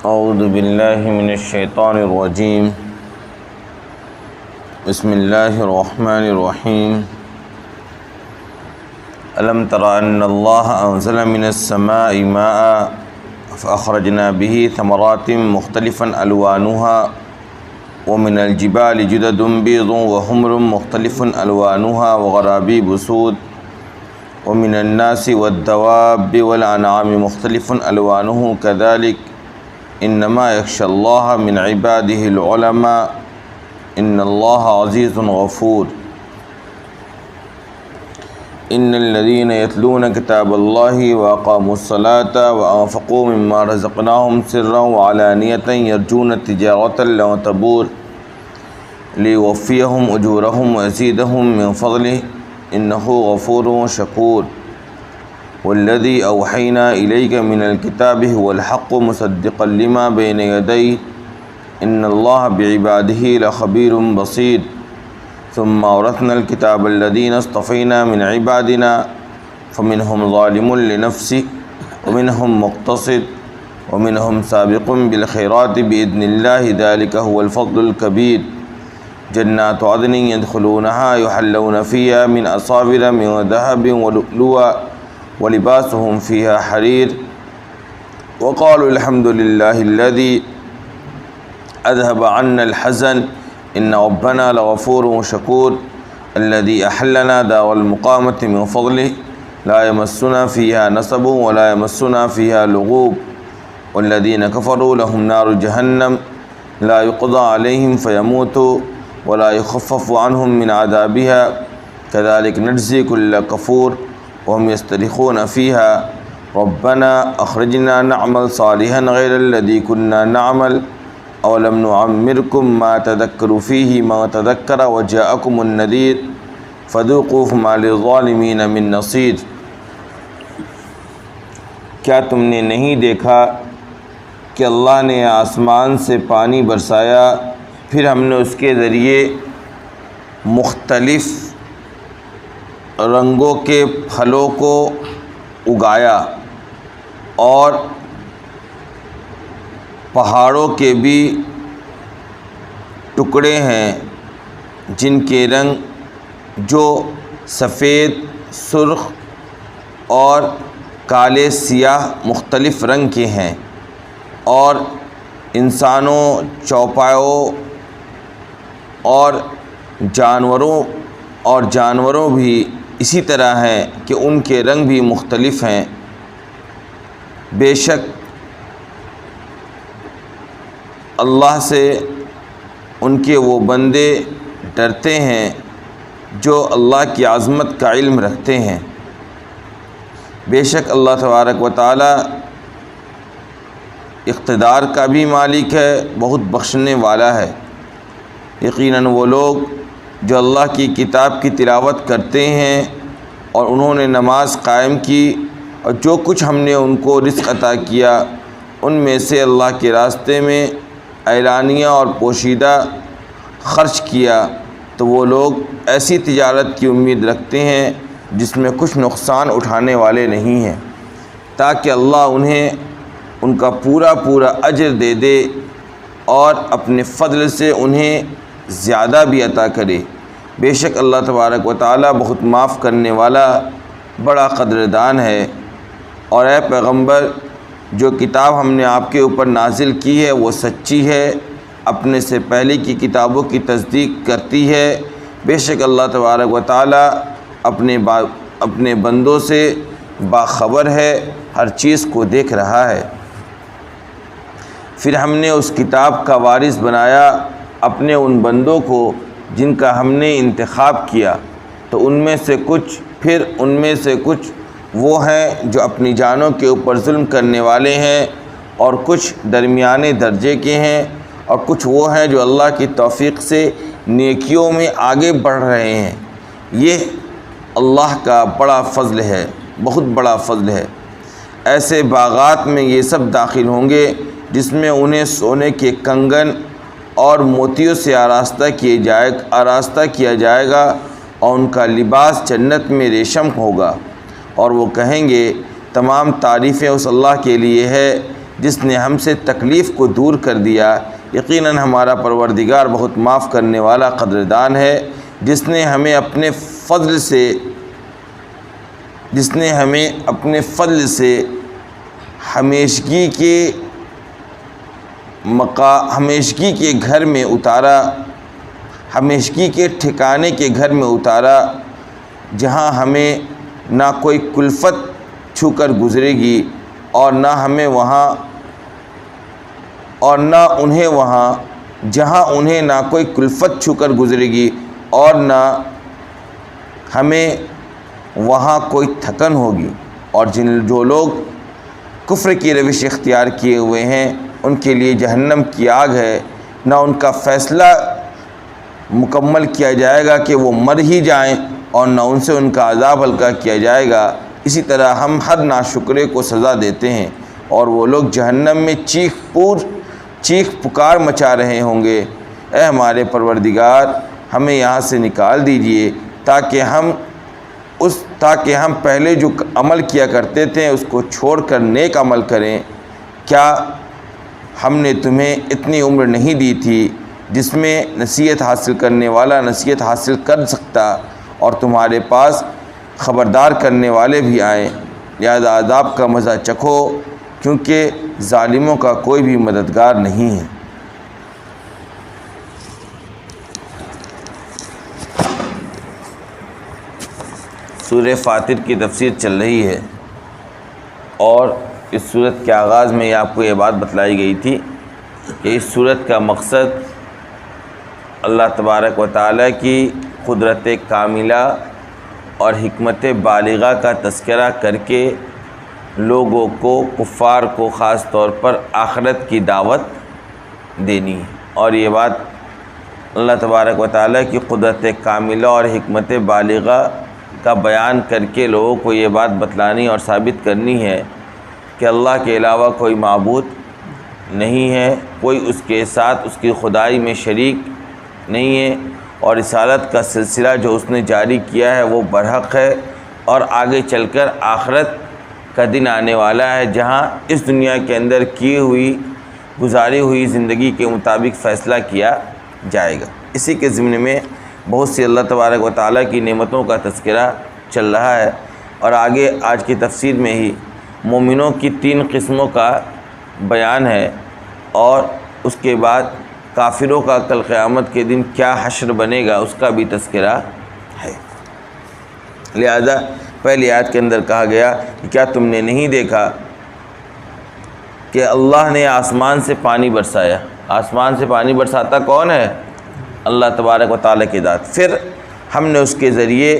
اعوذ باللہ من الشیطان الرجیم بسم اللہ الرحمن الرحیم الم تر ان اللہ انزل من السماء ماء فاخرجنا به ثمرات مختلفا الوانها ومن الجبال جدد بيض وحمر مختلف الوانها وغرابيب سود ومن الناس والدواب والانعام مختلف الوانه كذلك انما يخشى الله من عباده العلماء ان الله عزيز غفور ان الذين يتلون كتاب الله واقاموا الصلاة وانفقوا مما رزقناهم سرا وعلانية يرجون تجارة لن تبور ليوفيهم اجورهم ويزيدهم من فضله انه غفور شكور والذي اوحينا اليك من الكتاب هو الحق مصدقا لما بين يديه ان الله بعباده لخبير بصير ثم اورثنا الكتاب الذين اصطفينا من عبادنا فمنهم ظالم لنفسه ومنهم مقتصد ومنهم سابق بالخيرات باذن الله ذلك هو الفضل الكبير جنات عدن يدخلونها يحلون فيها من أساور من ذهب ولؤلؤا ولباسهم فيها حرير وقالوا الحمد لله الذي أذهب عنا الحزن إن ربنا لغفور شكور الذي أحلنا دار المقامة من فضله لا يمسنا فيها نصب ولا يمسنا فيها لغوب والذين كفروا لهم نار جهنم لا يقضى عليهم فيموتوا ولا يخفف عنهم من عذابها كذلك نجزي كل كفور وهم يسترخون فيها ربنا أخرجنا نعمل صالحا غير الذي كنا نعمل أولم نعمركم ما تذكروا فيه ما تذكر وجاءكم النذير فذوقوا فما للظالمين من نصير۔ کیا تم نے نہیں دیکھا کہ اللہ نے آسمان سے پانی برسایا، پھر ہم نے اس کے ذریعے مختلف رنگوں کے پھلوں کو اگایا اور پہاڑوں کے بھی ٹکڑے ہیں جن کے رنگ جو سفید، سرخ اور کالے سیاہ مختلف رنگ کے ہیں، اور انسانوں، چوپایوں اور جانوروں بھی اسی طرح ہیں کہ ان کے رنگ بھی مختلف ہیں۔ بے شک اللہ سے ان کے وہ بندے ڈرتے ہیں جو اللہ کی عظمت کا علم رکھتے ہیں۔ بے شک اللہ تبارک و تعالی اقتدار کا بھی مالک ہے، بہت بخشنے والا ہے۔ یقیناً وہ لوگ جو اللہ کی کتاب کی تلاوت کرتے ہیں اور انہوں نے نماز قائم کی اور جو کچھ ہم نے ان کو رزق عطا کیا ان میں سے اللہ کے راستے میں اعلانیہ اور پوشیدہ خرچ کیا، تو وہ لوگ ایسی تجارت کی امید رکھتے ہیں جس میں کچھ نقصان اٹھانے والے نہیں ہیں، تاکہ اللہ انہیں ان کا پورا اجر دے دے اور اپنے فضل سے انہیں زیادہ بھی عطا کرے۔ بے شک اللہ تبارک و تعالی بہت معاف کرنے والا، بڑا قدردان ہے۔ اور اے پیغمبر، جو کتاب ہم نے آپ کے اوپر نازل کی ہے وہ سچی ہے، اپنے سے پہلے کی کتابوں کی تصدیق کرتی ہے۔ بے شک اللہ تبارک و تعالی اپنے بندوں سے باخبر ہے، ہر چیز کو دیکھ رہا ہے۔ پھر ہم نے اس کتاب کا وارث بنایا اپنے ان بندوں کو جن کا ہم نے انتخاب کیا، تو ان میں سے کچھ وہ ہیں جو اپنی جانوں کے اوپر ظلم کرنے والے ہیں، اور کچھ درمیانے درجے کے ہیں، اور کچھ وہ ہیں جو اللہ کی توفیق سے نیکیوں میں آگے بڑھ رہے ہیں۔ یہ اللہ کا بڑا فضل ہے، بہت بڑا فضل ہے۔ ایسے باغات میں یہ سب داخل ہوں گے جس میں انہیں سونے کے کنگن اور موتیوں سے آراستہ کیا جائے گا، اور ان کا لباس جنت میں ریشم ہوگا، اور وہ کہیں گے تمام تعریفیں اس اللہ کے لیے ہے جس نے ہم سے تکلیف کو دور کر دیا۔ یقیناً ہمارا پروردگار بہت معاف کرنے والا قدردان ہے، جس نے ہمیں اپنے فضل سے ہمیشگی کے گھر میں اتارا، ہمیشگی کے ٹھکانے کے گھر میں اتارا، جہاں ہمیں نہ کوئی کلفت چھو کر گزرے گی اور نہ انہیں وہاں جہاں انہیں نہ کوئی کلفت چھو کر گزرے گی اور نہ ہمیں وہاں کوئی تھکن ہوگی۔ اور جو لوگ کفر کی روش اختیار کیے ہوئے ہیں ان کے لیے جہنم کی آگ ہے، نہ ان کا فیصلہ مکمل کیا جائے گا کہ وہ مر ہی جائیں اور نہ ان سے ان کا عذاب ہلکا کیا جائے گا۔ اسی طرح ہم ہر ناشکرے کو سزا دیتے ہیں اور وہ لوگ جہنم میں چیخ پکار مچا رہے ہوں گے، اے ہمارے پروردگار ہمیں یہاں سے نکال دیجئے تاکہ ہم پہلے جو عمل کیا کرتے تھے اس کو چھوڑ کر نیک عمل کریں۔ کیا ہم نے تمہیں اتنی عمر نہیں دی تھی جس میں نصیحت حاصل کرنے والا نصیحت حاصل کر سکتا اور تمہارے پاس خبردار کرنے والے بھی آئیں؟ لہذا عذاب کا مزہ چکھو کیونکہ ظالموں کا کوئی بھی مددگار نہیں ہے۔ سورہ فاطر کی تفسیر چل رہی ہے اور اس صورت کے آغاز میں آپ کو یہ بات بتلائی گئی تھی کہ اس صورت کا مقصد اللہ تبارک و تعالیٰ کی قدرت کاملہ اور حکمت بالغہ کا تذکرہ کر کے لوگوں کو، کفار کو خاص طور پر آخرت کی دعوت دینی ہے۔ اور یہ بات اللہ تبارک و تعالیٰ کی قدرت کاملہ اور حکمت بالغہ کا بیان کر کے لوگوں کو یہ بات بتلانی اور ثابت کرنی ہے کہ اللہ کے علاوہ کوئی معبود نہیں ہے، کوئی اس کے ساتھ اس کی خدائی میں شریک نہیں ہے، اور رسالت کا سلسلہ جو اس نے جاری کیا ہے وہ برحق ہے، اور آگے چل کر آخرت کا دن آنے والا ہے جہاں اس دنیا کے اندر گزاری ہوئی زندگی کے مطابق فیصلہ کیا جائے گا۔ اسی کے ضمن میں بہت سی اللہ تبارک و تعالیٰ کی نعمتوں کا تذکرہ چل رہا ہے، اور آگے آج کی تفسیر میں ہی مومنوں کی 3 قسموں کا بیان ہے، اور اس کے بعد کافروں کا کل قیامت کے دن کیا حشر بنے گا اس کا بھی تذکرہ ہے۔ لہذا پہلی آیت کے اندر کہا گیا کہ کیا تم نے نہیں دیکھا کہ اللہ نے آسمان سے پانی برسایا؟ آسمان سے پانی برساتا کون ہے؟ اللہ تبارک و تعالیٰ کی ذات۔ پھر ہم نے اس کے ذریعے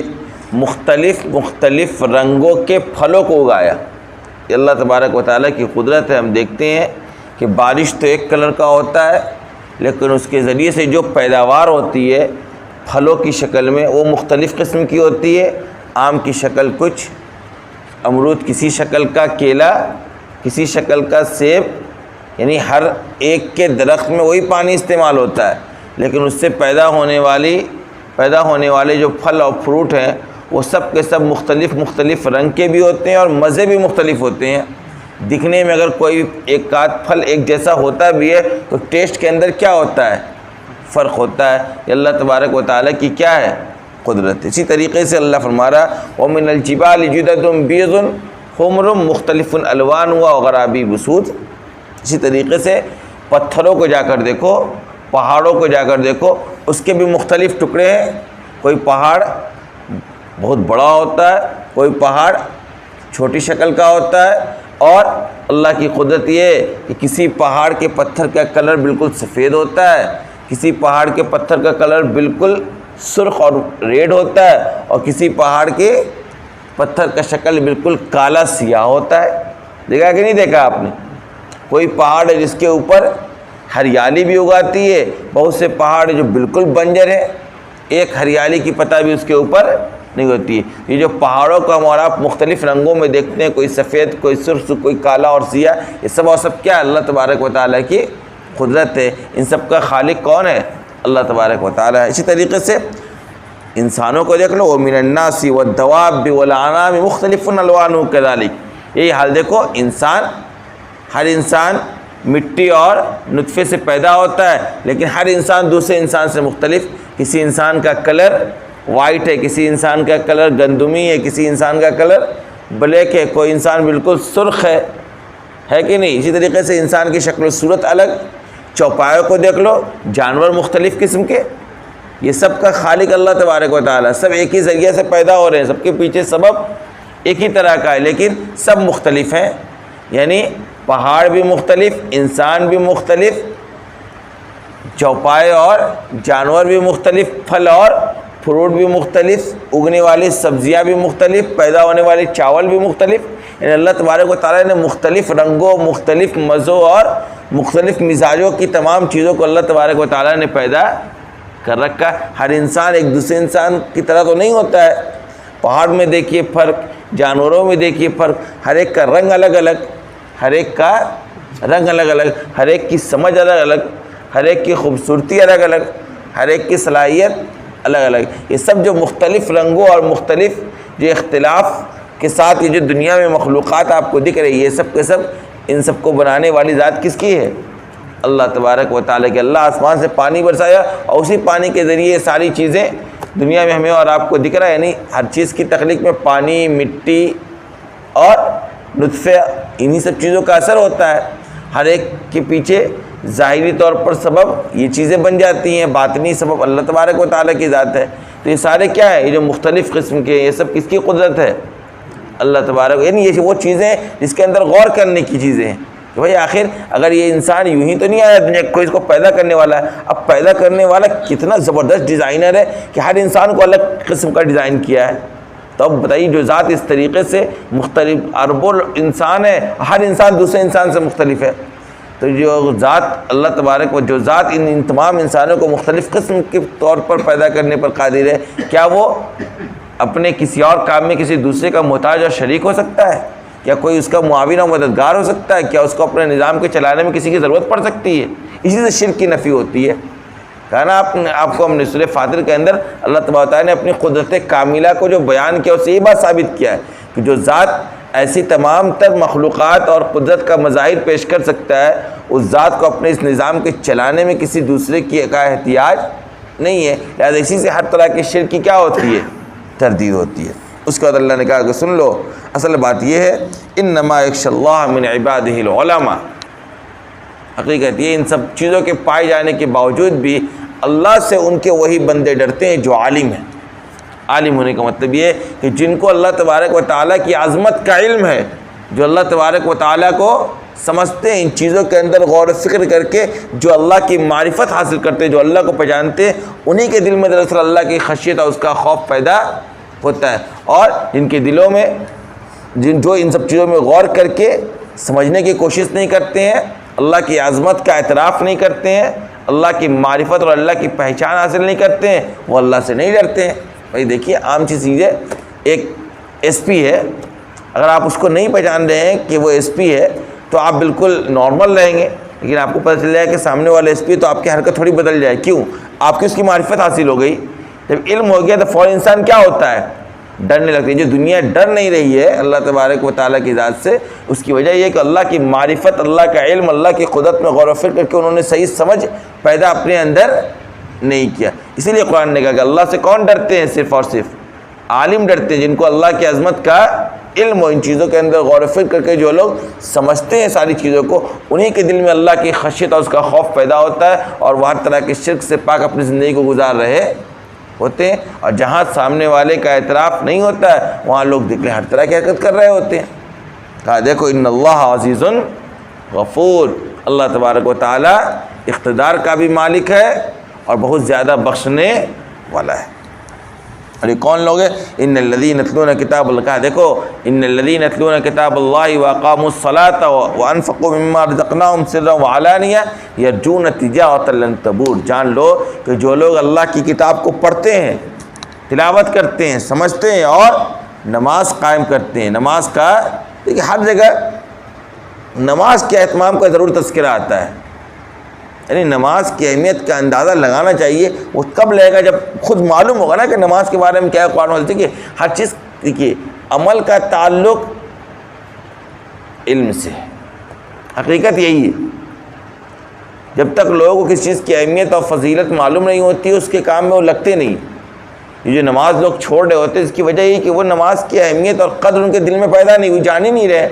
مختلف رنگوں کے پھلوں کو اگایا۔ یہ اللہ تبارک و تعالیٰ کی قدرت ہے۔ ہم دیکھتے ہیں کہ بارش تو ایک کلر کا ہوتا ہے، لیکن اس کے ذریعے سے جو پیداوار ہوتی ہے پھلوں کی شکل میں وہ مختلف قسم کی ہوتی ہے۔ آم کی شکل کچھ، امرود کسی شکل کا، کیلا کسی شکل کا، سیب، یعنی ہر ایک کے درخت میں وہی پانی استعمال ہوتا ہے، لیکن اس سے پیدا ہونے والے جو پھل اور فروٹ ہیں وہ سب کے سب مختلف رنگ کے بھی ہوتے ہیں اور مزے بھی مختلف ہوتے ہیں۔ دکھنے میں اگر کوئی ایک آدھ پھل ایک جیسا ہوتا بھی ہے تو ٹیسٹ کے اندر کیا ہوتا ہے؟ فرق ہوتا ہے۔ یہ اللہ تبارک و تعالیٰ کی کیا ہے؟ قدرت ہے۔ اسی طریقے سے اللہ فرما رہا وَمِنَ الْجِبَالِ جُدَدٌ بِيضٌ حُمْرٌ مُخْتَلِفٌ أَلْوَانُهَا وَغَرَابِيبُ سُودٌ۔ اسی طریقے سے پتھروں کو جا کر دیکھو، پہاڑوں کو جا کر دیکھو، اس کے بھی مختلف ٹکڑے ہیں۔ کوئی پہاڑ بہت بڑا ہوتا ہے، کوئی پہاڑ چھوٹی شکل کا ہوتا ہے، اور اللہ کی قدرت یہ ہے کہ کسی پہاڑ کے پتھر کا کلر بالکل سفید ہوتا ہے، کسی پہاڑ کے پتھر کا کلر بالکل سرخ اور ریڈ ہوتا ہے، اور کسی پہاڑ کے پتھر کا شکل بالکل کالا سیاہ ہوتا ہے۔ دیکھا کہ نہیں دیکھا آپ نے؟ کوئی پہاڑ ہے جس کے اوپر ہریالی بھی اگاتی ہے، بہت سے پہاڑ جو بالکل بنجر ہے، ایک ہریالی کی پتہ بھی اس کے اوپر نہیں ہوتی ہے۔ یہ جو پہاڑوں کا آپ مختلف رنگوں میں دیکھتے ہیں، کوئی سفید، کوئی سرخ، کوئی کالا اور سیاہ، یہ سب اور سب کیا؟ اللہ تبارک و تعالیٰ کی قدرت ہے۔ ان سب کا خالق کون ہے؟ اللہ تبارک و تعالیٰ ہے۔ اسی طریقے سے انسانوں کو دیکھ لو، وَمِنَ النَّاسِ وَالدَّوَابِّ وَالْأَنْعَامِ مُخْتَلِفٌ أَلْوَانُهُ كَذَلِكَ۔ یہی حال دیکھو، انسان ہر انسان مٹی اور نطفے سے پیدا ہوتا ہے، لیکن ہر انسان دوسرے انسان سے مختلف. کسی انسان کا کلر وائٹ ہے، کسی انسان کا کلر گندمی ہے، کسی انسان کا کلر بلیک ہے، کوئی انسان بالکل سرخ ہے کہ نہیں. اسی طریقے سے انسان کی شکل و صورت الگ. چوپایوں کو دیکھ لو، جانور مختلف قسم کے. یہ سب کا خالق اللہ تبارک و تعالیٰ. سب ایک ہی ذریعے سے پیدا ہو رہے ہیں، سب کے پیچھے سبب ایک ہی طرح کا ہے، لیکن سب مختلف ہیں. یعنی پہاڑ بھی مختلف، انسان بھی مختلف، چوپائے اور جانور بھی مختلف، پھل اور فروٹ بھی مختلف، اگنے والی سبزیاں بھی مختلف، پیدا ہونے والی چاول بھی مختلف. یعنی اللہ تبارک و تعالیٰ نے مختلف رنگوں، مختلف مزوں اور مختلف مزاجوں کی تمام چیزوں کو اللہ تبارک و تعالیٰ نے پیدا کر رکھا. ہر انسان ایک دوسرے انسان کی طرح تو نہیں ہوتا ہے. پہاڑ میں دیکھیے فرق، جانوروں میں دیکھیے فرق، ہر ایک کا رنگ الگ الگ، ہر ایک کا رنگ الگ الگ، ہر ایک کی سمجھ الگ الگ، ہر ایک کی خوبصورتی الگ الگ، ہر ایک کی صلاحیت الگ الگ. یہ سب جو مختلف رنگوں اور مختلف جو اختلاف کے ساتھ یہ جو دنیا میں مخلوقات آپ کو دکھ رہی ہے، یہ سب کے سب ان سب کو بنانے والی ذات کس کی ہے؟ اللہ تبارک و تعالیٰ کے. اللہ آسمان سے پانی برسایا اور اسی پانی کے ذریعے ساری چیزیں دنیا میں ہمیں اور آپ کو دکھ رہا ہے. یعنی ہر چیز کی تخلیق میں پانی، مٹی اور نطفے، انہی سب چیزوں کا اثر ہوتا ہے. ہر ایک کے پیچھے ظاہری طور پر سبب یہ چیزیں بن جاتی ہیں، باطنی سبب اللہ تبارک و تعالیٰ کی ذات ہے. تو یہ سارے کیا ہے؟ یہ جو مختلف قسم کے، یہ سب کس کی قدرت ہے؟ اللہ تبارک. یعنی یہ وہ چیزیں جس کے اندر غور کرنے کی چیزیں ہیں کہ بھائی آخر اگر یہ انسان یوں ہی تو نہیں آیا دنیا، کوئی اس کو پیدا کرنے والا ہے. اب پیدا کرنے والا کتنا زبردست ڈیزائنر ہے کہ ہر انسان کو الگ قسم کا ڈیزائن کیا ہے. تو اب بتائیے جو ذات اس طریقے سے مختلف اربوں انسان ہے، ہر انسان دوسرے انسان سے مختلف ہے. تو جو ذات اللہ تبارک و جو ذات ان تمام انسانوں کو مختلف قسم کے طور پر پیدا کرنے پر قادر ہے، کیا وہ اپنے کسی اور کام میں کسی دوسرے کا محتاج اور شریک ہو سکتا ہے؟ کیا کوئی اس کا معاون و مددگار ہو سکتا ہے؟ کیا اس کو اپنے نظام کے چلانے میں کسی کی ضرورت پڑ سکتی ہے؟ اسی سے شرک کی نفی ہوتی ہے. کہا نا آپ کو ہم نے سورہ فاطر کے اندر اللہ تبارک و تعالیٰ نے اپنی قدرت کاملہ کو جو بیان کیا، اس سے یہ بات ثابت کیا ہے کہ جو ذات ایسی تمام تر مخلوقات اور قدرت کا مظاہر پیش کر سکتا ہے، اس ذات کو اپنے اس نظام کے چلانے میں کسی دوسرے کی کا احتیاج نہیں ہے. لہٰذا اسی سے ہر طرح کی شرک کی کیا ہوتی ہے؟ تردید ہوتی ہے. اس کے بعد اللہ نے کہا کہ سن لو، اصل بات یہ ہے انما یخشی اللہ من عبادہ العلماء. حقیقت یہ ان سب چیزوں کے پائے جانے کے باوجود بھی اللہ سے ان کے وہی بندے ڈرتے ہیں جو عالم ہیں. عالم ہونے کا مطلب یہ ہے کہ جن کو اللہ تبارک و تعالیٰ کی عظمت کا علم ہے، جو اللہ تبارک و تعالیٰ کو سمجھتے ہیں، ان چیزوں کے اندر غور و فکر کر کے جو اللہ کی معرفت حاصل کرتے ہیں، جو اللہ کو پہچانتے ہیں، انہی کے دل میں دراصل اللہ کی خشیت اور اس کا خوف پیدا ہوتا ہے. اور جن کے دلوں میں جو ان سب چیزوں میں غور کر کے سمجھنے کی کوشش نہیں کرتے ہیں، اللہ کی عظمت کا اعتراف نہیں کرتے ہیں، اللہ کی معرفت اور اللہ کی پہچان حاصل نہیں کرتے ہیں، وہ اللہ سے نہیں ڈرتے ہیں. بھائی دیکھیے عام سی چیز ہے، ایک ایس پی ہے، اگر آپ اس کو نہیں پہچان رہے ہیں کہ وہ ایس پی ہے تو آپ بالکل نارمل رہیں گے، لیکن آپ کو پتہ چل جائے کہ سامنے والا ایس پی تو آپ کی حرکت تھوڑی بدل جائے. کیوں؟ آپ کی اس کی معرفت حاصل ہو گئی. جب علم ہو گیا تو فوراً انسان کیا ہوتا ہے؟ ڈرنے لگتی ہے. جو دنیا ڈر نہیں رہی ہے اللہ تبارک و تعالیٰ کی ذات سے، اس کی وجہ یہ ہے کہ اللہ کی معرفت، اللہ کا علم، اللہ کی قدرت میں غور و فکر کر کے انہوں نے صحیح سمجھ پیدا اپنے اندر نہیں کیا. اسی لیے قرآن نے کہا کہ اللہ سے کون ڈرتے ہیں؟ صرف اور صرف عالم ڈرتے ہیں، جن کو اللہ کی عظمت کا علم ہو، ان چیزوں کے اندر غور و فکر کر کے جو لوگ سمجھتے ہیں ساری چیزوں کو، انہی کے دل میں اللہ کی خشیت اور اس کا خوف پیدا ہوتا ہے، اور وہ ہر طرح کے شرک سے پاک اپنی زندگی کو گزار رہے ہوتے ہیں. اور جہاں سامنے والے کا اعتراف نہیں ہوتا ہے، وہاں لوگ دیکھ لیں ہر طرح کی حرکت کر رہے ہوتے ہیں. کہا دیکھو ان اللہ عزیز غفور، اللہ تبارک و تعالیٰ اقتدار کا بھی مالک ہے اور بہت زیادہ بخشنے والا ہے. اور یہ کون لوگ ہیں؟ ان الذین یتلون کتاب اللہ. کہا دیکھو ان الذین یتلون کتاب اللہ واقاموا الصلاۃ وانفقوا مما رزقناہم سرا وعلانیہ یرجون تجارۃ لن تبور. جان لو کہ جو لوگ اللہ کی کتاب کو پڑھتے ہیں، تلاوت کرتے ہیں، سمجھتے ہیں اور نماز قائم کرتے ہیں. نماز کا دیکھیے ہر جگہ نماز کے اہتمام کا ضرور تذکرہ آتا ہے. یعنی نماز کی اہمیت کا اندازہ لگانا چاہیے. وہ کب لگے گا؟ جب خود معلوم ہوگا نا کہ نماز کے بارے میں کیا ہے قرآن. دیکھیے ہر چیز، دیکھیے عمل کا تعلق علم سے، حقیقت یہی ہے. جب تک لوگوں کو کسی چیز کی اہمیت اور فضیلت معلوم نہیں ہوتی اس کے کام میں وہ لگتے نہیں. یہ جو نماز لوگ چھوڑ رہے ہوتے ہیں اس کی وجہ یہ کہ وہ نماز کی اہمیت اور قدر ان کے دل میں پیدا نہیں ہوئی, جان ہی نہیں رہے.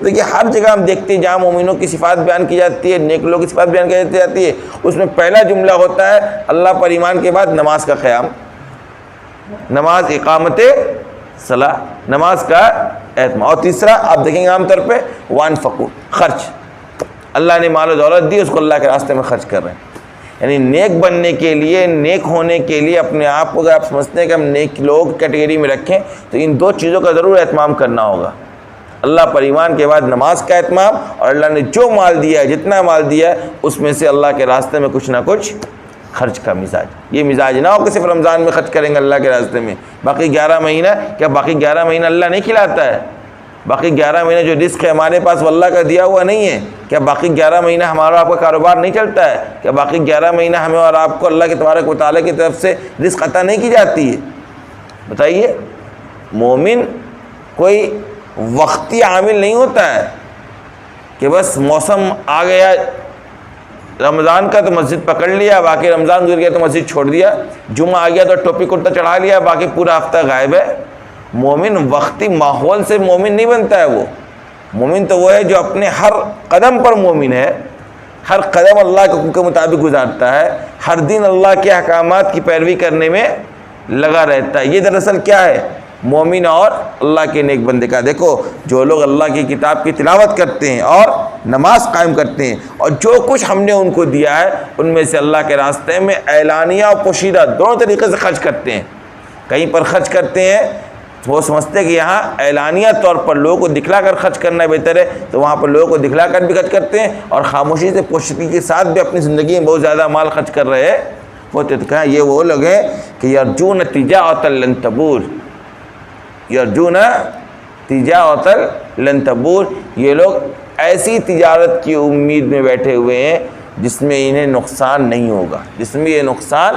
دیکھیے ہر جگہ ہم دیکھتے ہیں جہاں مومنوں کی صفات بیان کی جاتی ہے, نیک لوگوں کی صفات بیان کی جاتی ہے, اس میں پہلا جملہ ہوتا ہے اللہ پر ایمان کے بعد نماز کا قیام, نماز اقامت صلاح, نماز کا اہتمام. اور تیسرا آپ دیکھیں گے عام طور پہ وانفقوا, خرچ. اللہ نے مال و دولت دی, اس کو اللہ کے راستے میں خرچ کر رہے ہیں. یعنی نیک بننے کے لیے, نیک ہونے کے لیے اپنے آپ کو اگر آپ سمجھتے ہیں کہ ہم نیک لوگ کیٹیگری میں رکھیں تو ان دو چیزوں کا ضرور اہتمام کرنا ہوگا. اللہ پر ایمان کے بعد نماز کا اہتمام, اور اللہ نے جو مال دیا ہے, جتنا مال دیا ہے, اس میں سے اللہ کے راستے میں کچھ نہ کچھ خرچ کا مزاج. یہ مزاج نہ ہو کہ صرف رمضان میں خرچ کریں گے اللہ کے راستے میں, باقی 11 مہینہ, کیا باقی 11 مہینہ اللہ نہیں کھلاتا ہے؟ باقی 11 مہینے جو رزق ہے ہمارے پاس وہ اللہ کا دیا ہوا نہیں ہے؟ کیا باقی 11 مہینہ ہمارا آپ کا کاروبار نہیں چلتا ہے؟ کیا باقی 11 مہینہ ہمیں اور آپ کو اللہ کے تبارک و تعالیٰ کی طرف سے رزق عطا نہیں کی جاتی ہے؟ بتائیے. مومن کوئی وقتی عامل نہیں ہوتا ہے کہ بس موسم آ گیا رمضان کا تو مسجد پکڑ لیا, باقی رمضان گزر گیا تو مسجد چھوڑ دیا, جمعہ آ گیا تو ٹوپی کرتا چڑھا لیا, باقی پورا ہفتہ غائب ہے. مومن وقتی ماحول سے مومن نہیں بنتا ہے. وہ مومن تو وہ ہے جو اپنے ہر قدم پر مومن ہے, ہر قدم اللہ کے حکم کے مطابق گزارتا ہے, ہر دن اللہ کے احکامات کی پیروی کرنے میں لگا رہتا ہے. یہ دراصل کیا ہے؟ مومن اور اللہ کے نیک بندے کا. دیکھو جو لوگ اللہ کی کتاب کی تلاوت کرتے ہیں اور نماز قائم کرتے ہیں, اور جو کچھ ہم نے ان کو دیا ہے ان میں سے اللہ کے راستے میں اعلانیہ اور پوشیدہ دونوں طریقے سے خرچ کرتے ہیں. کہیں پر خرچ کرتے ہیں وہ سمجھتے ہیں کہ یہاں اعلانیہ طور پر لوگوں کو دکھلا کر خرچ کرنا بہتر ہے, تو وہاں پر لوگوں کو دکھلا کر بھی خرچ کرتے ہیں, اور خاموشی سے پوشیدگی کے ساتھ بھی اپنی زندگی میں بہت زیادہ مال خرچ کر رہے ہوتے. تو کہا یہ وہ لوگ ہیں کہ یرجون تجارۃ لن تبور, یرجون تجارۃ لن تبور, یہ لوگ ایسی تجارت کی امید میں بیٹھے ہوئے ہیں جس میں انہیں نقصان نہیں ہوگا, جس میں یہ نقصان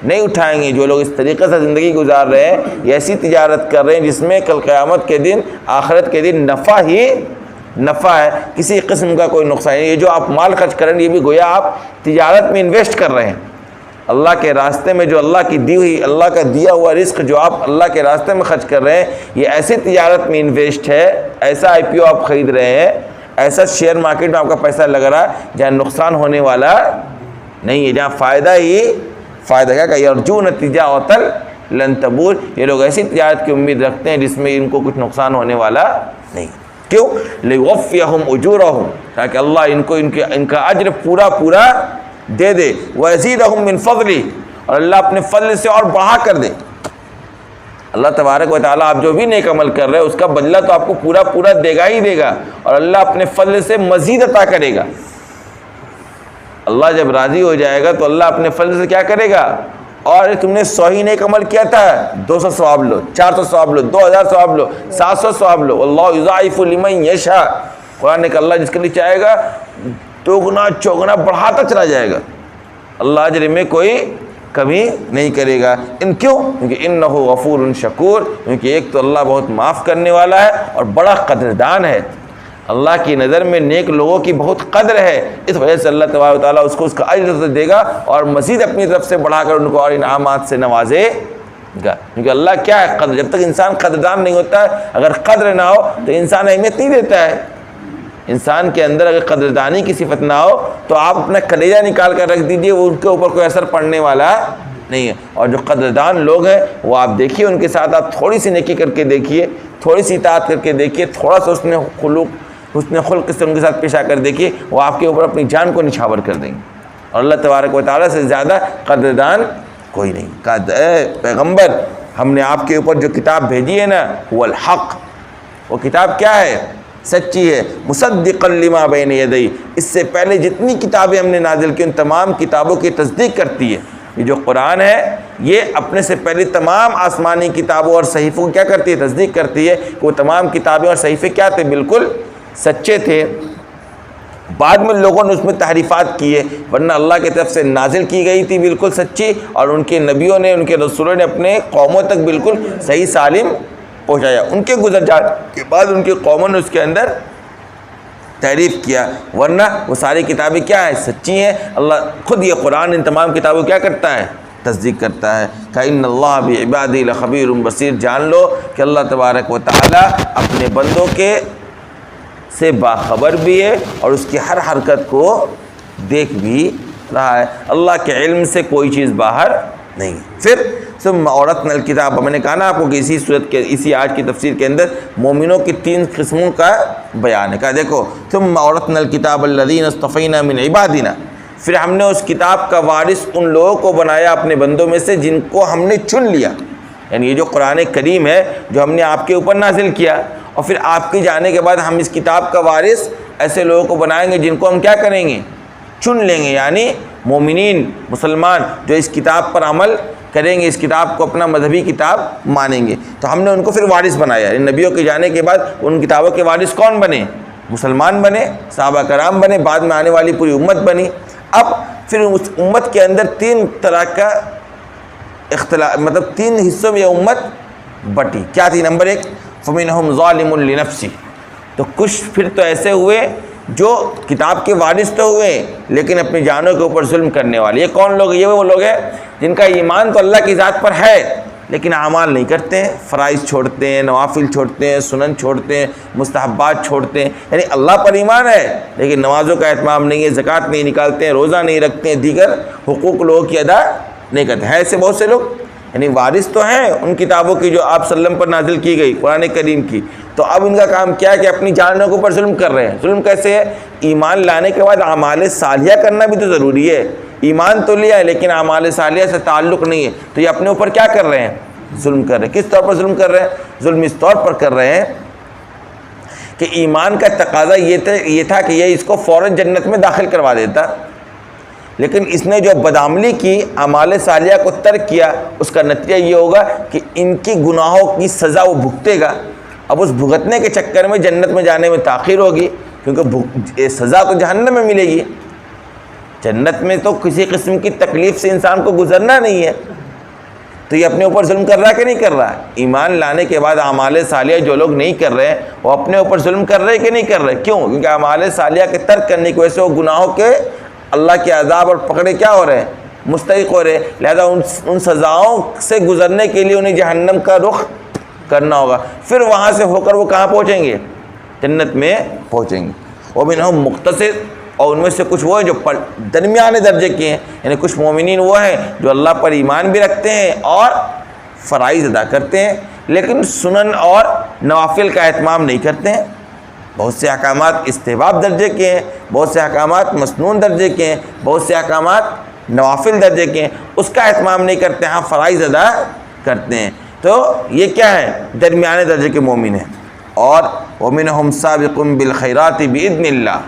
نہیں اٹھائیں گے. جو لوگ اس طریقے سے زندگی گزار رہے ہیں یہ ایسی تجارت کر رہے ہیں جس میں کل قیامت کے دن, آخرت کے دن نفع ہی نفع ہے, کسی قسم کا کوئی نقصان نہیں. یہ جو آپ مال خرچ کریں یہ بھی گویا آپ تجارت میں انویسٹ کر رہے ہیں. اللہ کے راستے میں جو اللہ کی دی ہوئی, اللہ کا دیا ہوا رزق جو آپ اللہ کے راستے میں خرچ کر رہے ہیں, یہ ایسی تجارت میں انویسٹ ہے, ایسا IPO آپ خرید رہے ہیں, ایسا شیئر مارکیٹ میں آپ کا پیسہ لگ رہا ہے جہاں نقصان ہونے والا نہیں ہے, جہاں فائدہ ہی فائدہ. کیا کہ یرجون تجارۃ لن تبور, یہ لوگ ایسی تجارت کی امید رکھتے ہیں جس میں ان کو کچھ نقصان ہونے والا نہیں. کیوں؟ لیوفیہم اجورہم, تاکہ اللہ ان کو ان کا اجر پورا پورا دے دے. ویزیدہم من فضلہ, اور اللہ اپنے فضل سے اور بڑھا کر دے. اللہ تبارک و تعالیٰ آپ جو بھی نیک عمل کر رہے ہیں اس کا بدلہ تو آپ کو پورا پورا دے گا ہی دے گا, اور اللہ اپنے فضل سے مزید عطا کرے گا. اللہ جب راضی ہو جائے گا تو اللہ اپنے فضل سے کیا کرے گا, اور تم نے 100 ہی نیک عمل کیا تھا 200 ثواب لو, 400 ثواب لو, 2000 ثواب لو, 700 ثواب لو. اللہ یضاعف لمن یشاء, قرآن نے کہا اللہ جس کے لیے چاہے گا دوگنا چوگنا بڑھاتا چلا جائے گا. اللہ اجر میں کوئی کمی نہیں کرے گا. کیوں؟ کیونکہ انہ غفور شکور, کیونکہ ایک تو اللہ بہت معاف کرنے والا ہے اور بڑا قدردان ہے. اللہ کی نظر میں نیک لوگوں کی بہت قدر ہے, اس وجہ سے اللہ تبارک و تعالیٰ اس کو اس کا اجر دے گا اور مزید اپنی طرف سے بڑھا کر ان کو اور انعامات سے نوازے گا. کیونکہ اللہ کیا ہے قدر, جب تک انسان قدردان نہیں ہوتا ہے, اگر قدر نہ ہو تو انسان اہمیت نہیں دیتا ہے. انسان کے اندر اگر قدردانی کی صفت نہ ہو تو آپ اپنا کلیجہ نکال کر رکھ دیجئے, وہ ان کے اوپر کوئی اثر پڑنے والا نہیں ہے. اور جو قدردان لوگ ہیں وہ آپ دیکھیے ان کے ساتھ آپ تھوڑی سی نیکی کر کے دیکھیے, تھوڑی سی اطاعت کر کے دیکھیے, تھوڑا سا حسن خلق سے ان کے ساتھ پیش آ کر دیکھیے, وہ آپ کے اوپر اپنی جان کو نچھاور کر دیں گے. اور اللہ تبارک و تعالیٰ سے زیادہ قدردان کوئی نہیں. کہا اے پیغمبر ہم نے آپ کے اوپر جو کتاب بھیجی ہے نا وہ الحق, وہ کتاب کیا ہے؟ سچی ہے. مصدقا لما بین یدی, اس سے پہلے جتنی کتابیں ہم نے نازل کی ان تمام کتابوں کی تصدیق کرتی ہے. یہ جو قرآن ہے یہ اپنے سے پہلے تمام آسمانی کتابوں اور صحیفوں کیا کرتی ہے؟ تصدیق کرتی ہے کہ وہ تمام کتابیں اور صحیفے کیا تھے؟ بالکل سچے تھے. بعد میں لوگوں نے اس میں تحریفات کی ہے, ورنہ اللہ کی طرف سے نازل کی گئی تھی بالکل سچی, اور ان کے نبیوں نے, ان کے رسولوں نے اپنے قوموں تک بالکل صحیح سالم پہنچایا. ان کے گزر جانے کے بعد ان کی قوموں نے اس کے اندر تعریف کیا، ورنہ وہ ساری کتابیں کیا ہیں؟ سچی ہیں۔ اللہ خود یہ قرآن ان تمام کتابوں کیا کرتا ہے؟ تصدیق کرتا ہے کہ ان اللہ بعبادہ لخبیر بصیر۔ جان لو کہ اللہ تبارک و تعالیٰ اپنے بندوں کے سے باخبر بھی ہے اور اس کی ہر حرکت کو دیکھ بھی رہا ہے۔ اللہ کے علم سے کوئی چیز باہر نہیں۔ پھر ثم اورثنا الکتاب، میں نے کہا نا آپ کو کہ اسی صورت کے اسی آیت کی تفسیر کے اندر مومنوں کی 3 قسموں کا بیان ہے۔ کہا دیکھو ثم اورثنا الکتاب الذین اصطفینا من عبادنا، پھر ہم نے اس کتاب کا وارث ان لوگوں کو بنایا اپنے بندوں میں سے جن کو ہم نے چن لیا۔ یعنی یہ جو قرآن کریم ہے جو ہم نے آپ کے اوپر نازل کیا، اور پھر آپ کے جانے کے بعد ہم اس کتاب کا وارث ایسے لوگوں کو بنائیں گے جن کو ہم کیا کریں گے؟ چن لیں گے، یعنی مومنین مسلمان جو اس کتاب پر عمل کریں گے، اس کتاب کو اپنا مذہبی کتاب مانیں گے، تو ہم نے ان کو پھر وارث بنایا۔ ان نبیوں کے جانے کے بعد ان کتابوں کے وارث کون بنے؟ مسلمان بنے، صحابہ کرام بنے، بعد میں آنے والی پوری امت بنی۔ اب پھر اس امت کے اندر 3 طرح کا اختلاف، مطلب 3 حصوں میں یہ امت بٹی۔ کیا تھی؟ نمبر 1 فمنہم ظالم لنفسہ، تو کچھ پھر تو ایسے ہوئے جو کتاب کے وارث تو ہوئے لیکن اپنی جانوں کے اوپر ظلم کرنے والے۔ یہ کون لوگ؟ یہ وہ لوگ ہیں جن کا ایمان تو اللہ کی ذات پر ہے لیکن اعمال نہیں کرتے ہیں، فرائض چھوڑتے ہیں، نوافل چھوڑتے ہیں، سنن چھوڑتے ہیں، مستحبات چھوڑتے ہیں۔ یعنی اللہ پر ایمان ہے لیکن نمازوں کا اہتمام نہیں ہے، زکوٰۃ نہیں نکالتے ہیں، روزہ نہیں رکھتے ہیں، دیگر حقوق لوگوں کی ادا نہیں کرتے ہیں۔ ایسے بہت سے لوگ، یعنی وارث تو ہیں ان کتابوں کی جو آپ صلی اللہ علیہ وسلم پر نازل کی گئی قرآن کریم کی، تو اب ان کا کام کیا ہے کہ اپنی جانوں کے اوپر ظلم کر رہے ہیں۔ ظلم کیسے ہے؟ ایمان لانے کے بعد اعمال صالحہ کرنا بھی تو ضروری ہے۔ ایمان تو لیا ہے لیکن اعمال صالحہ سے تعلق نہیں ہے، تو یہ اپنے اوپر کیا کر رہے ہیں؟ ظلم کر رہے ہیں۔ کس طور پر ظلم کر رہے ہیں؟ ظلم اس طور پر کر رہے ہیں کہ ایمان کا تقاضا یہ تھا کہ یہ اس کو فوراً جنت میں داخل کروا دیتا، لیکن اس نے جو بدعملی کی، اعمال صالحہ کو ترک کیا، اس کا نتیجہ یہ ہوگا کہ ان کی گناہوں کی سزا وہ بھگتے گا۔ اب اس بھگتنے کے چکر میں جنت میں جانے میں تاخیر ہوگی، کیونکہ سزا تو جہنم میں ملے گی، جنت میں تو کسی قسم کی تکلیف سے انسان کو گزرنا نہیں ہے۔ تو یہ اپنے اوپر ظلم کر رہا ہے کہ نہیں کر رہا ہے؟ ایمان لانے کے بعد اعمال صالحہ جو لوگ نہیں کر رہے ہیں وہ اپنے اوپر ظلم کر رہے ہیں کہ نہیں کر رہے؟ کیوں؟ کیونکہ اعمال صالحہ کے ترک کرنے کی وجہ سے وہ گناہوں کے اللہ کے عذاب اور پکڑے کیا ہو رہے ہیں؟ مستحق ہو رہے ہیں۔ لہذا ان سزاؤں سے گزرنے کے لیے انہیں جہنم کا رخ کرنا ہوگا، پھر وہاں سے ہو کر وہ کہاں پہنچیں گے؟ جنت میں پہنچیں گے۔ ومنہم مقتصد، اور ان میں سے کچھ وہ ہیں جو درمیانے درجے کے ہیں، یعنی کچھ مومنین وہ ہیں جو اللہ پر ایمان بھی رکھتے ہیں اور فرائض ادا کرتے ہیں لیکن سنن اور نوافل کا اہتمام نہیں کرتے ہیں۔ بہت سے احکامات استحباب درجے کے ہیں، بہت سے احکامات مسنون درجے کے ہیں، بہت سے احکامات نوافل درجے کے ہیں، اس کا اہتمام نہیں کرتے، ہاں فرائض ادا کرتے ہیں۔ تو یہ کیا ہے؟ درمیانے درجے کے مومن ہیں۔ اور ومنہم سابق بالخیرات باذن اللہ،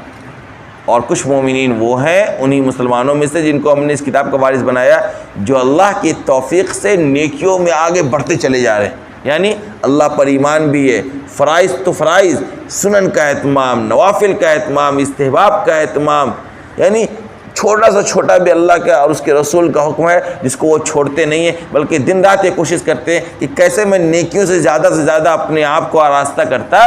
اور کچھ مومنین وہ ہیں انہی مسلمانوں میں سے جن کو ہم نے اس کتاب کا وارث بنایا جو اللہ کی توفیق سے نیکیوں میں آگے بڑھتے چلے جا رہے ہیں۔ یعنی اللہ پر ایمان بھی ہے، فرائض تو فرائض، سنن کا اہتمام، نوافل کا اہتمام، استحباب کا اہتمام، یعنی چھوٹا سا چھوٹا بھی اللہ کا اور اس کے رسول کا حکم ہے جس کو وہ چھوڑتے نہیں ہیں، بلکہ دن رات یہ کوشش کرتے ہیں کہ کیسے میں نیکیوں سے زیادہ اپنے آپ کو آراستہ کرتا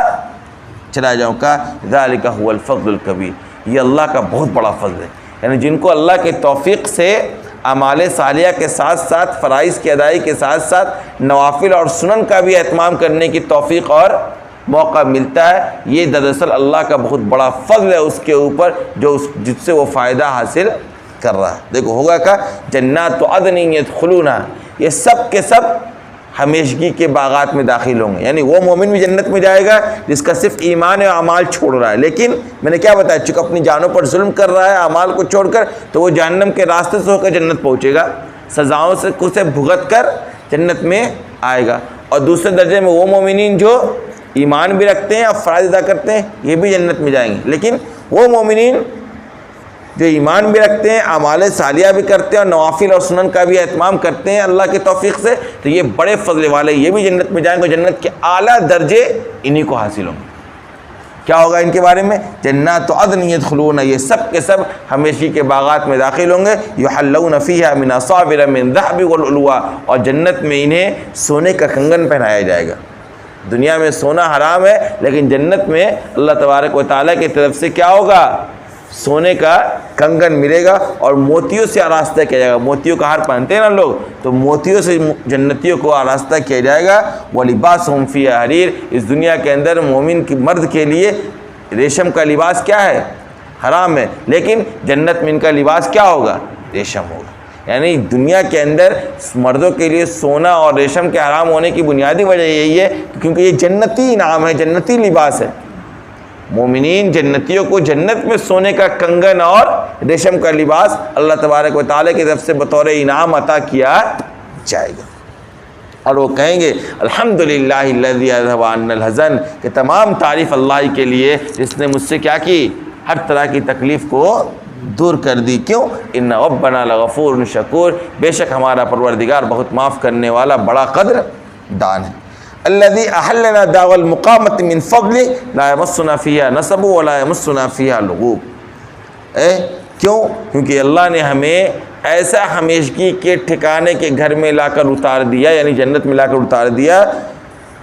چلا جاؤں۔ کا ذالک هو الفضل الکبیر، یہ اللہ کا بہت بڑا فضل ہے۔ یعنی جن کو اللہ کے توفیق سے اعمال صالحہ کے ساتھ ساتھ فرائض کی ادائی کے ساتھ ساتھ نوافل اور سنن کا بھی اہتمام کرنے کی توفیق اور موقع ملتا ہے، یہ دراصل اللہ کا بہت بڑا فضل ہے اس کے اوپر جس سے وہ فائدہ حاصل کر رہا ہے۔ دیکھو ہوگا کہ جنات عدن یدخلونہا، یہ سب کے سب ہمیشگی کے باغات میں داخل ہوں گے۔ یعنی وہ مومن بھی جنت میں جائے گا جس کا صرف ایمان و اعمال چھوڑ رہا ہے، لیکن میں نے کیا بتایا، چونکہ اپنی جانوں پر ظلم کر رہا ہے اعمال کو چھوڑ کر، تو وہ جہنم کے راستے سے ہو کر جنت پہنچے گا، سزاؤں سے بھگت کر جنت میں آئے گا۔ اور دوسرے درجے میں وہ مومنین جو ایمان بھی رکھتے ہیں اور فرائض ادا کرتے ہیں یہ بھی جنت میں جائیں گے، لیکن وہ مومنین جو ایمان بھی رکھتے ہیں، اعمال صالحہ بھی کرتے ہیں اور نوافل اور سنن کا بھی اہتمام کرتے ہیں اللہ کی توفیق سے، تو یہ بڑے فضل والے، یہ بھی جنت میں جائیں گے، جنت کے اعلیٰ درجے انہی کو حاصل ہوں گے۔ کیا ہوگا ان کے بارے میں؟ جنات عدن یدخلون، یہ سب کے سب ہمیشہ کے باغات میں داخل ہوں گے، یحلون فیہا من اصابر من ذہب والعلوا، اور جنت میں انہیں سونے کا کنگن پہنایا جائے گا۔ دنیا میں سونا حرام ہے، لیکن جنت میں اللہ تبارک و تعالیٰ کی طرف سے کیا ہوگا؟ سونے کا کنگن ملے گا اور موتیوں سے آراستہ کیا جائے گا۔ موتیوں کا ہار پہنتے ہیں نا لوگ، تو موتیوں سے جنتیوں کو آراستہ کیا جائے گا۔ وَلِبَاسُهُمْ فِيهَا حَرِيرٌ، اس دنیا کے اندر مومن کی مرد کے لیے ریشم کا لباس کیا ہے؟ حرام ہے، لیکن جنت میں ان کا لباس کیا ہوگا؟ ریشم ہوگا۔ یعنی دنیا کے اندر مردوں کے لیے سونا اور ریشم کے حرام ہونے کی بنیادی وجہ یہی ہے کیونکہ یہ جنتی انعام ہے، جنتی لباس ہے۔ مومنین جنتیوں کو جنت میں سونے کا کنگن اور ریشم کا لباس اللہ تبارک و تعالیٰ کی طرف سے بطور انعام عطا کیا جائے گا، اور وہ کہیں گے الحمدللہ الذی اذھب عنا الحزن، کہ تمام تعریف اللہ کے لیے جس نے مجھ سے کیا کی؟ ہر طرح کی تکلیف کو دور کر دی۔ کیوں؟ ان ربنا لغفور شکور، بے شک ہمارا پروردگار بہت معاف کرنے والا بڑا قدر دان ہے۔ الذي احلنا دار المقامة من فضله لا يمسنا فيها نصب ولا يمسنا فيها لغوب۔ کیوں؟ کیونکہ اللہ نے ہمیں ایسا ہمیشگی کے ٹھکانے کے گھر میں لا کر اتار دیا، یعنی جنت میں لا کر اتار دیا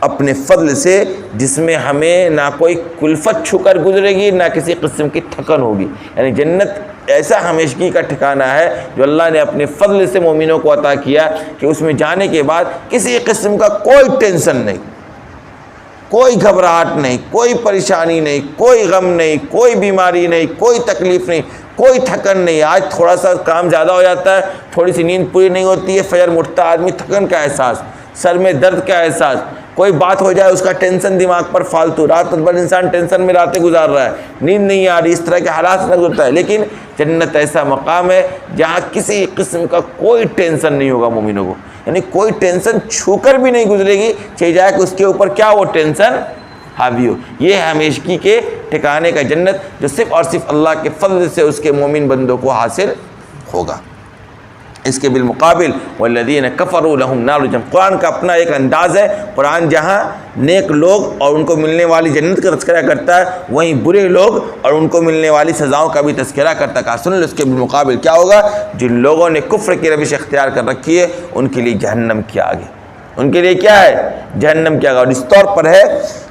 اپنے فضل سے، جس میں ہمیں نہ کوئی کلفت چھو کر گزرے گی، نہ کسی قسم کی تھکن ہوگی۔ یعنی جنت ایسا ہمیشگی کا ٹھکانہ ہے جو اللہ نے اپنے فضل سے مومنوں کو عطا کیا کہ اس میں جانے کے بعد کسی قسم کا کوئی ٹینشن نہیں، کوئی گھبراہٹ نہیں، کوئی پریشانی نہیں، کوئی غم نہیں، کوئی بیماری نہیں، کوئی تکلیف نہیں، کوئی تھکن نہیں۔ آج تھوڑا سا کام زیادہ ہو جاتا ہے، تھوڑی سی نیند پوری نہیں ہوتی ہے، فجر اٹھتا آدمی، تھکن کا احساس، سر میں درد کا احساس، کوئی بات ہو جائے اس کا ٹینشن دماغ پر فالتو، رات بھر انسان ٹینشن میں راتیں گزار رہا ہے، نیند نہیں آ رہی، اس طرح کے حالات سے گزرتا ہے۔ لیکن جنت ایسا مقام ہے جہاں کسی قسم کا کوئی ٹینشن نہیں ہوگا مومنوں کو، یعنی کوئی ٹینشن چھو کر بھی نہیں گزرے گی، چاہے جائے کہ اس کے اوپر کیا وہ ٹینشن حاوی ہو۔ یہ ہمیشگی کے ٹھکانے کا جنت جو صرف اور صرف اللہ کے فضل سے اس کے مومن بندوں کو حاصل ہوگا۔ اس کے بالمقابل والذین کفروا لہم نار جہنم، قرآن کا اپنا ایک انداز ہے۔ قرآن جہاں نیک لوگ اور ان کو ملنے والی جنت کا تذکرہ کرتا ہے، وہیں برے لوگ اور ان کو ملنے والی سزاؤں کا بھی تذکرہ کرتا ہے۔ سن لو اس کے بالمقابل کیا ہوگا؟ جن لوگوں نے کفر کی روش اختیار کر رکھی ہے ان کے لیے جہنم کی آگ ہے، ان کے لیے کیا ہے؟ جہنم کی آگ۔ اور اس طور پر ہے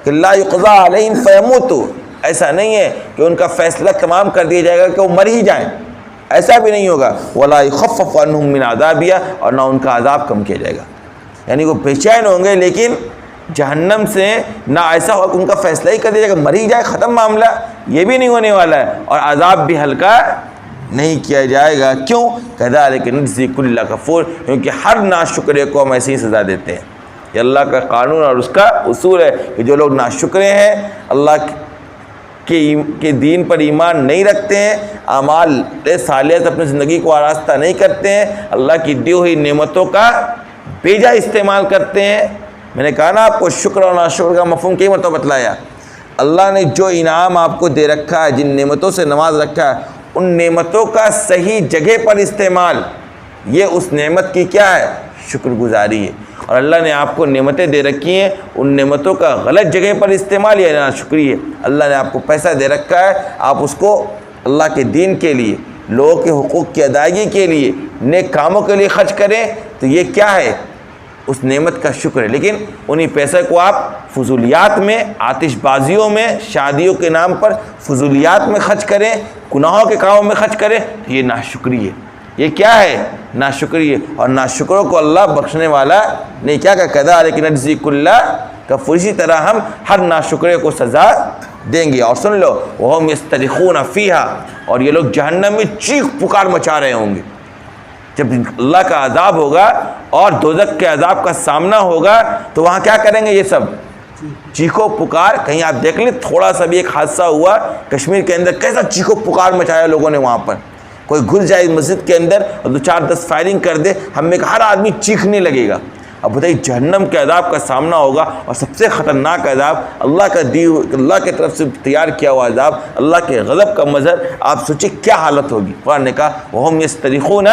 کہ لا یقضی علیہم فیموتوا، ایسا نہیں ہے کہ ان کا فیصلہ تمام کر دیا جائے گا کہ وہ مر ہی جائیں، ایسا بھی نہیں ہوگا۔ ولا یخفف عنہم من عذابها، اور نہ ان کا عذاب کم کیا جائے گا، یعنی وہ بے چین ہوں گے، لیکن جہنم سے نہ ایسا ہو کہ ان کا فیصلہ ہی کر دیا جائے گا، مر ہی جائے ختم معاملہ، یہ بھی نہیں ہونے والا ہے، اور عذاب بھی ہلکا نہیں کیا جائے گا۔ کیوں؟ کذالک نجزی کل کفور، کیونکہ ہر ناشکرے کو ہم ایسی ہی سزا دیتے ہیں۔ یہ اللہ کا قانون اور اس کا اصول ہے کہ جو لوگ ناشکرے ہیں، اللہ کے دین پر ایمان نہیں رکھتے ہیں، اعمال صالحہ سے اپنی زندگی کو آراستہ نہیں کرتے ہیں، اللہ کی دی ہوئی نعمتوں کا بے جا استعمال کرتے ہیں۔ میں نے کہا نا آپ کو شکر اور ناشکر کا مفہوم کئی مرتبہ بتلایا۔ اللہ نے جو انعام آپ کو دے رکھا ہے، جن نعمتوں سے نواز رکھا ہے، ان نعمتوں کا صحیح جگہ پر استعمال، یہ اس نعمت کی کیا ہے؟ شکر گزاری ہے۔ اور اللہ نے آپ کو نعمتیں دے رکھی ہیں، ان نعمتوں کا غلط جگہ پر استعمال یہ ناشکری ہے۔ اللہ نے آپ کو پیسہ دے رکھا ہے، آپ اس کو اللہ کے دین کے لیے، لوگوں کے حقوق کی ادائیگی کے لیے، نیک کاموں کے لیے خرچ کریں، تو یہ کیا ہے؟ اس نعمت کا شکر ہے۔ لیکن انہی پیسے کو آپ فضولیات میں، آتش بازیوں میں، شادیوں کے نام پر فضولیات میں خرچ کریں، گناہوں کے کاموں میں خرچ کریں، تو یہ ناشکری ہے۔ یہ کیا ہے؟ ناشکری ہے۔ اور ناشکروں کو اللہ بخشنے والا نہیں۔ کیا کہ کذالک نجزی کل کفور، اسی طرح ہم ہر ناشکرے کو سزا دیں گے۔ اور سن لو وہم یسترخون فیہا، اور یہ لوگ جہنم میں چیخ پکار مچا رہے ہوں گے۔ جب اللہ کا عذاب ہوگا اور دوزخ کے عذاب کا سامنا ہوگا تو وہاں کیا کریں گے؟ یہ سب چیخو پکار۔ کہیں آپ دیکھ لیں تھوڑا سا بھی ایک حادثہ ہوا کشمیر کے اندر، کیسا چیخو پکار مچایا لوگوں نے وہاں پر۔ کوئی گھس جائے مسجد کے اندر اور 2-4-10 فائرنگ کر دے، ہم میں ہر آدمی چیخنے لگے گا۔ اب بتائیے جہنم کے عذاب کا سامنا ہوگا، اور سب سے خطرناک عذاب اللہ کی طرف سے تیار کیا ہوا عذاب، اللہ کے غضب کا منظر، آپ سوچیں کیا حالت ہوگی۔ قرآن نے کہا وہم یسترخون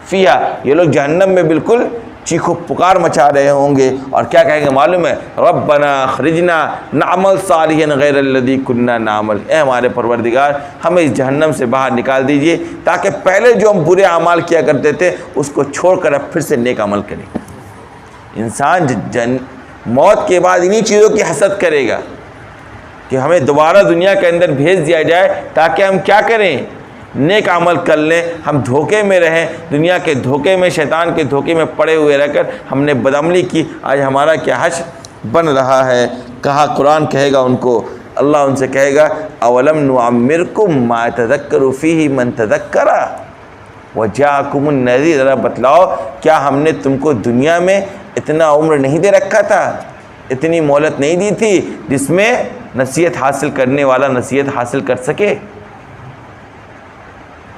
فیہا، یہ لوگ جہنم میں بالکل چیخو پکار مچا رہے ہوں گے، اور کیا کہیں گے معلوم ہے؟ ربنا اخرجنا نعمل صالحا غیر الذی کنا نعمل، اے ہمارے پروردگار ہمیں اس جہنم سے باہر نکال دیجئے تاکہ پہلے جو ہم برے اعمال کیا کرتے تھے اس کو چھوڑ کر اب پھر سے نیک عمل کریں۔ انسان موت کے بعد انہی چیزوں کی حسد کرے گا کہ ہمیں دوبارہ دنیا کے اندر بھیج دیا جائے تاکہ ہم کیا کریں، نیک عمل کر لیں، ہم دھوکے میں رہیں، دنیا کے دھوکے میں، شیطان کے دھوکے میں پڑے ہوئے رہ کر ہم نے بدعملی کی، آج ہمارا کیا حشر بن رہا ہے۔ کہا قرآن کہے گا ان کو، اللہ ان سے کہے گا اولم نعمرکم ما یتذکر فیہ من تذکر وجاءکم النذیر، ذرا بتلاؤ کیا ہم نے تم کو دنیا میں اتنا عمر نہیں دے رکھا تھا، اتنی مہلت نہیں دی تھی جس میں نصیحت حاصل کرنے والا نصیحت حاصل کر سکے؟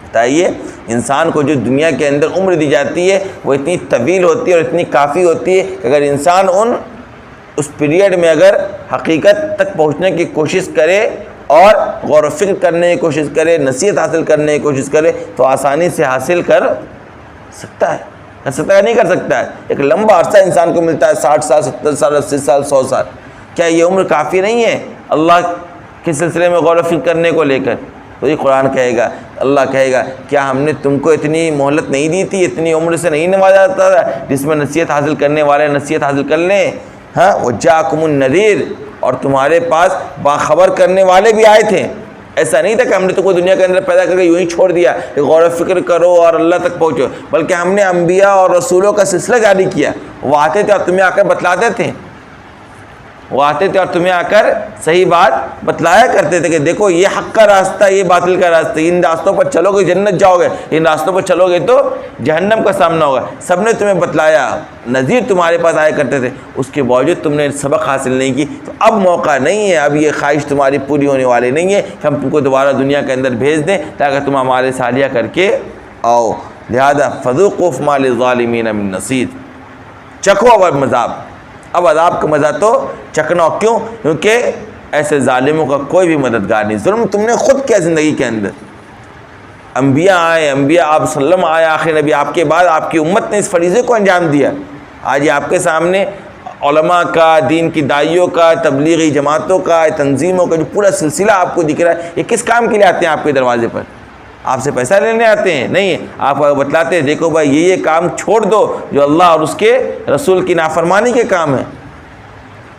بتائیے، انسان کو جو دنیا کے اندر عمر دی جاتی ہے وہ اتنی طویل ہوتی ہے اور اتنی کافی ہوتی ہے کہ اگر انسان اس پیریڈ میں اگر حقیقت تک پہنچنے کی کوشش کرے اور غور و فکر کرنے کی کوشش کرے، نصیحت حاصل کرنے کی کوشش کرے تو آسانی سے حاصل کر سکتا ہے۔ کر سکتا ہے نہیں کر سکتا ہے؟ ایک لمبا عرصہ انسان کو ملتا ہے، 60 سال، 70 سال، 80 سال، 100 سال، کیا یہ عمر کافی نہیں ہے اللہ کے سلسلے میں غور و فکر کرنے کو لے کر؟ تو یہ قرآن کہے گا، اللہ کہے گا کیا ہم نے تم کو اتنی مہلت نہیں دی تھی، اتنی عمر سے نہیں نوازا جاتا تھا جس میں نصیحت حاصل کرنے والے نصیحت حاصل کر لیں؟ ہاں، وجاءکم النذیر، اور تمہارے پاس باخبر کرنے والے بھی آئے تھے۔ ایسا نہیں تھا کہ ہم نے تم کو دنیا کے اندر پیدا کر کے یوں ہی چھوڑ دیا کہ غور و فکر کرو اور اللہ تک پہنچو، بلکہ ہم نے انبیاء اور رسولوں کا سلسلہ جاری کیا۔ وہ آتے تھے اور تمہیں آ کر بتلاتے تھے، وہ آتے تھے اور تمہیں آ کر صحیح بات بتلایا کرتے تھے کہ دیکھو یہ حق کا راستہ، یہ باطل کا راستہ، ان راستوں پر چلو گے جنت جاؤ گے، ان راستوں پر چلو گے تو جہنم کا سامنا ہوگا۔ سب نے تمہیں بتلایا، نذیر تمہارے پاس آیا کرتے تھے، اس کے باوجود تم نے سبق حاصل نہیں کی، تو اب موقع نہیں ہے، اب یہ خواہش تمہاری پوری ہونے والی نہیں ہے کہ ہم تم کو دوبارہ دنیا کے اندر بھیج دیں تاکہ تم ہمارے صالحہ کر کے آؤ۔ لہذا فذوقوا فما للظالمین من نصیر، چکھو اب مذاق، اب عذاب کا مزہ تو چکھنا۔ کیوں؟ کیونکہ ایسے ظالموں کا کوئی بھی مددگار نہیں۔ ظلم تم نے خود کیا زندگی کے اندر، انبیاء آئے، انبیاء آپ صلی اللہ علیہ وسلم آئے آخر نبی، آپ کے بعد آپ کی امت نے اس فریضے کو انجام دیا۔ آج یہ آپ کے سامنے علماء کا، دین کی داعیوں کا، تبلیغی جماعتوں کا، تنظیموں کا جو پورا سلسلہ آپ کو دکھ رہا ہے، یہ کس کام کے لیے آتے ہیں آپ کے دروازے پر؟ آپ سے پیسہ لینے آتے ہیں؟ نہیں، آپ بتلاتے ہیں دیکھو بھائی یہ کام چھوڑ دو جو اللہ اور اس کے رسول کی نافرمانی کے کام ہے۔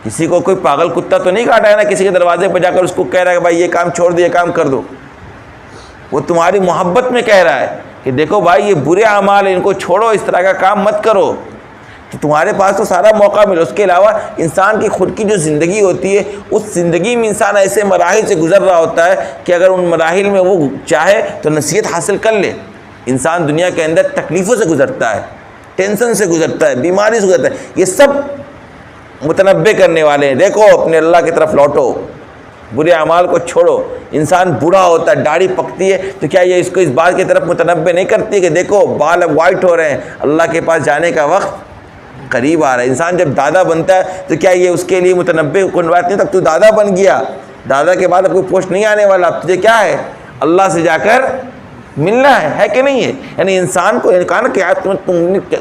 کسی کو کوئی پاگل کتا تو نہیں کاٹا ہے نا کسی کے دروازے پہ جا کر اس کو کہہ رہا ہے کہ بھائی یہ کام چھوڑ دو، یہ کام کر دو۔ وہ تمہاری محبت میں کہہ رہا ہے کہ دیکھو بھائی یہ برے اعمال ان کو چھوڑو، اس طرح کا کام مت کرو۔ تو تمہارے پاس تو سارا موقع ملا۔ اس کے علاوہ انسان کی خود کی جو زندگی ہوتی ہے، اس زندگی میں انسان ایسے مراحل سے گزر رہا ہوتا ہے کہ اگر ان مراحل میں وہ چاہے تو نصیحت حاصل کر لے۔ انسان دنیا کے اندر تکلیفوں سے گزرتا ہے، ٹینشن سے گزرتا ہے، بیماری سے گزرتا ہے، یہ سب متنبع کرنے والے ہیں۔ دیکھو اپنے اللہ کی طرف لوٹو، برے اعمال کو چھوڑو۔ انسان بوڑھا ہوتا ہے، داڑھی پکتی ہے، تو کیا یہ اس کو اس بات کی طرف متنبع نہیں کرتی کہ دیکھو بال اب وائٹ ہو رہے ہیں، اللہ کے پاس جانے کا وقت قریب آ رہا ہے۔ انسان جب دادا بنتا ہے تو کیا یہ اس کے لیے متنبع کن بات نہیں؟ تب تو دادا بن گیا، دادا کے بعد اب کوئی پوسٹ نہیں آنے والا، اب تجھے کیا ہے؟ اللہ سے جا کر ملنا ہے کہ نہیں ہے؟ یعنی انسان کو کہا نا کہ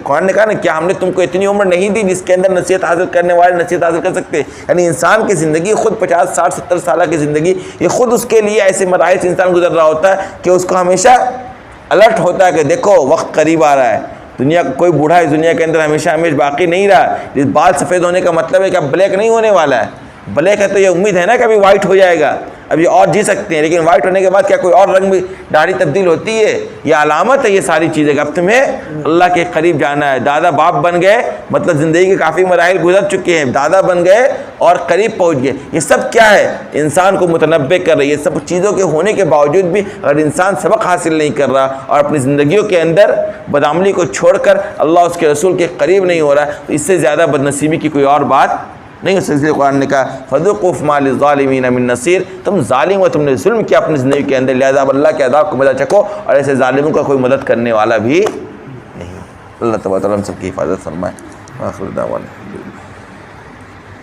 قرآن نے کہا نا کیا ہم نے تم کو اتنی عمر نہیں دی جس کے اندر نصیحت حاصل کرنے والے نصیحت حاصل کر سکتے؟ یعنی انسان کی زندگی خود 50 60 70 سالہ کی زندگی، یہ خود اس کے لیے ایسے مراحل سے انسان گزر رہا ہوتا ہے کہ اس کو ہمیشہ الرٹ ہوتا ہے کہ دیکھو وقت قریب آ رہا ہے۔ دنیا کا کوئی بوڑھا اس دنیا کے اندر ہمیشہ باقی نہیں رہا۔ جس بال سفید ہونے کا مطلب ہے کہ اب بلیک نہیں ہونے والا ہے۔ بلیک ہے تو یہ امید ہے نا کہ ابھی وائٹ ہو جائے گا، اب یہ اور جی سکتے ہیں، لیکن وائٹ ہونے کے بعد کیا کوئی اور رنگ بھی داڑھی تبدیل ہوتی ہے؟ یہ علامت ہے یہ ساری چیزیں کہ اب تمہیں اللہ کے قریب جانا ہے۔ دادا باپ بن گئے مطلب زندگی کے کافی مراحل گزر چکے ہیں، دادا بن گئے اور قریب پہنچ گئے۔ یہ سب کیا ہے؟ انسان کو متنبع کر رہی ہے۔ یہ سب چیزوں کے ہونے کے باوجود بھی اگر انسان سبق حاصل نہیں کر رہا اور اپنی زندگیوں کے اندر بدعملی کو چھوڑ کر اللہ اس کے رسول کے قریب نہیں ہو رہا، تو اس سے زیادہ بدنصیبی کی کوئی اور بات نہیں۔ اس سلسلے قرآن نے کہا فذوقوا فما للظالمین من نصیر، تم ظالم ہو، تم نے ظلم کیا اپنی زندگی کے اندر، لہذا اب اللہ کے عذاب کو مزہ چکھو، اور ایسے ظالموں کا کوئی مدد کرنے والا بھی نہیں۔ اللہ تبارک و تعالیٰ ہم سب کی حفاظت فرمائے۔ آخر دعوانا